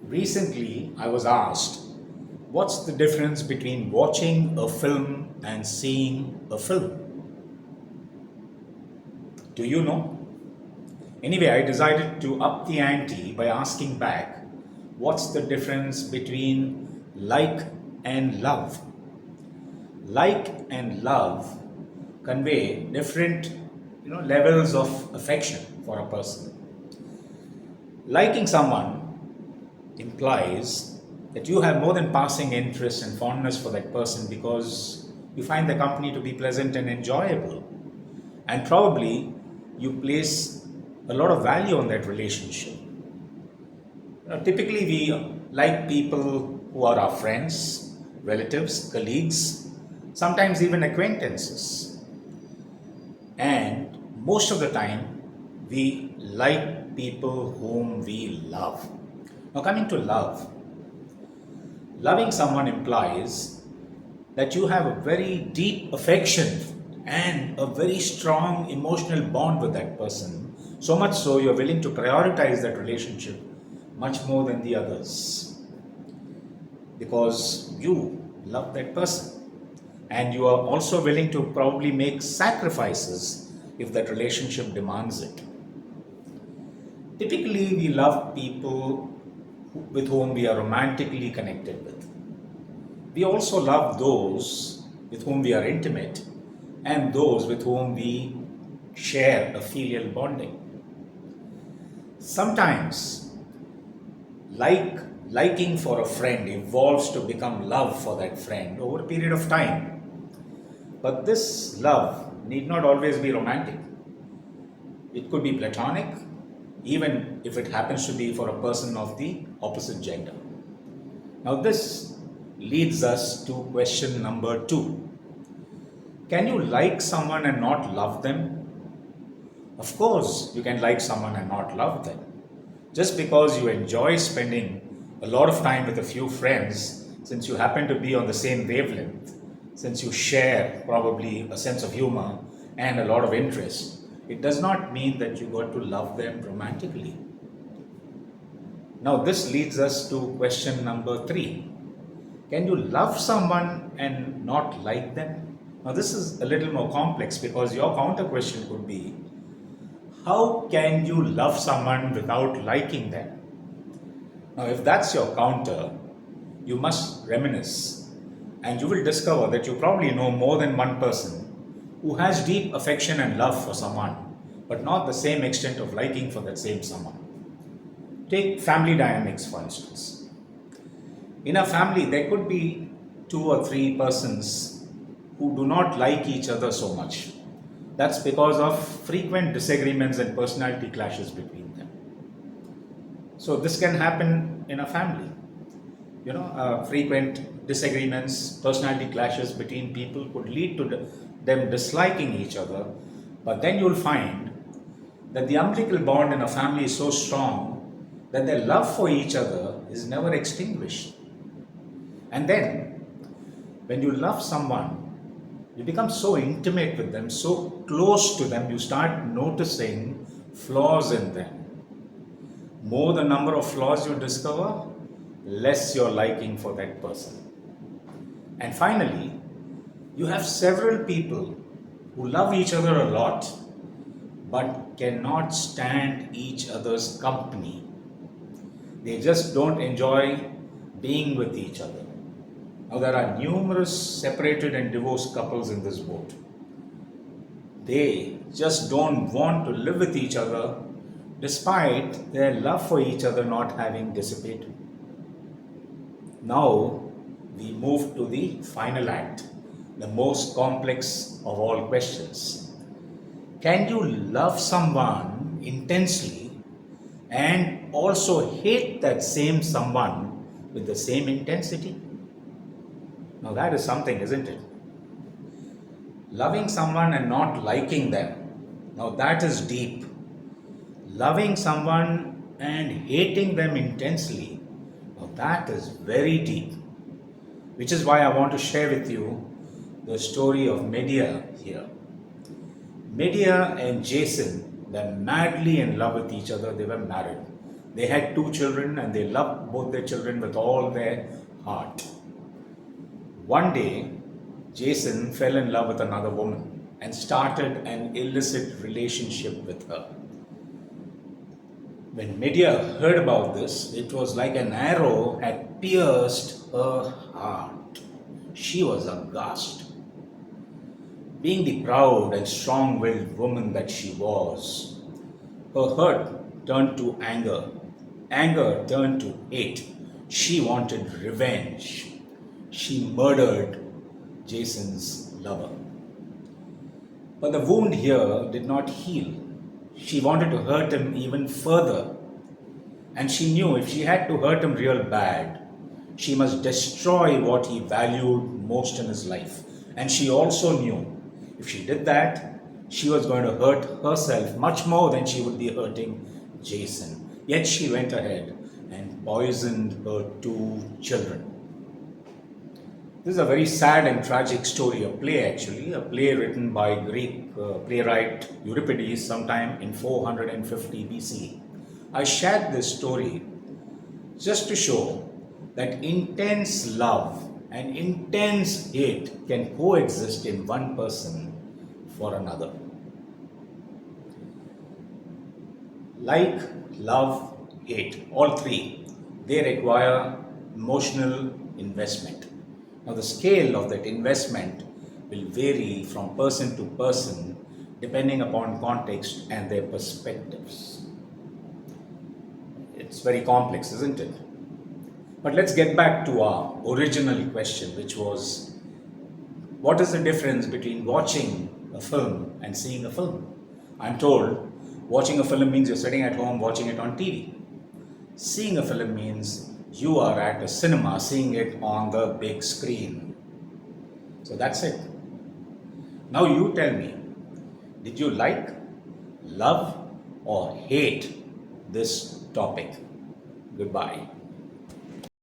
Recently, I was asked, what's the difference between watching a film and seeing a film? Do you know? Anyway, I decided to up the ante by asking back, what's the difference between like and love? Like and love convey different levels of affection for a person. Liking someone implies that you have more than passing interest and fondness for that person because you find the company to be pleasant and enjoyable. And probably you place a lot of value on that relationship. Typically, we like people who are our friends, relatives, colleagues, sometimes even acquaintances. And most of the time, we like people whom we love. Now, coming to love, loving someone implies that you have a very deep affection and a very strong emotional bond with that person. So much so, you're willing to prioritize that relationship much more than the others because you love that person. And you are also willing to probably make sacrifices if that relationship demands it. Typically, we love people with whom we are romantically connected with. We also love those with whom we are intimate and those with whom we share a filial bonding. Sometimes, like liking for a friend evolves to become love for that friend over a period of time. But this love need not always be romantic. It could be platonic, even if it happens to be for a person of the opposite gender. Now, this leads us to question number two. Can you like someone and not love them? Of course, you can like someone and not love them. Just because you enjoy spending a lot of time with a few friends, since you happen to be on the same wavelength, since you share probably a sense of humor and a lot of interest, it does not mean that you got to love them romantically. Now, this leads us to question number three. Can you love someone and not like them? Now, this is a little more complex because your counter question could be, how can you love someone without liking them? Now, if that's your counter, you must reminisce and you will discover that you probably know more than one person who has deep affection and love for someone, but not the same extent of liking for that same someone. Take family dynamics, for instance. In a family, there could be two or three persons who do not like each other so much. That's because of frequent disagreements and personality clashes between them. So, this can happen in a family. Frequent disagreements, personality clashes between people could lead to them disliking each other. But then you'll find that the umbilical bond in a family is so strong that their love for each other is never extinguished. And then, when you love someone, you become so intimate with them, so close to them, you start noticing flaws in them. More the number of flaws you discover, less your liking for that person. And finally, you have several people who love each other a lot but cannot stand each other's company. They just don't enjoy being with each other. Now, there are numerous separated and divorced couples in this boat. They just don't want to live with each other despite their love for each other not having dissipated. Now, we move to the final act, the most complex of all questions. Can you love someone intensely and also hate that same someone with the same intensity? Now, that is something, isn't it? Loving someone and not liking them. Now, that is deep. Loving someone and hating them intensely. Now, that is very deep. Which is why I want to share with you the story of Medea here. Medea and Jason were madly in love with each other. They were married. They had two children and they loved both their children with all their heart. One day, Jason fell in love with another woman and started an illicit relationship with her. When Medea heard about this, it was like an arrow had pierced her heart. She was aghast. Being the proud and strong willed woman that she was, her hurt turned to anger. Anger turned to hate. She wanted revenge. She murdered Jason's lover. But the wound here did not heal. She wanted to hurt him even further. And she knew if she had to hurt him real bad, she must destroy what he valued most in his life. And she also knew if she did that, she was going to hurt herself much more than she would be hurting Jason. Yet she went ahead and poisoned her two children. This is a very sad and tragic story, a play actually, a play written by Greek playwright Euripides sometime in 450 BC. I shared this story just to show that intense love and intense hate can coexist in one person for another. Like, love, hate, all three, they require emotional investment. Now, the scale of that investment will vary from person to person depending upon context and their perspectives. It's very complex, isn't it? But let's get back to our original question, which was, what is the difference between watching a film and seeing a film? I'm told watching a film means you're sitting at home watching it on TV. Seeing a film means you are at a cinema seeing it on the big screen. So that's it. Now you tell me, did you like, love, or hate this topic? Goodbye.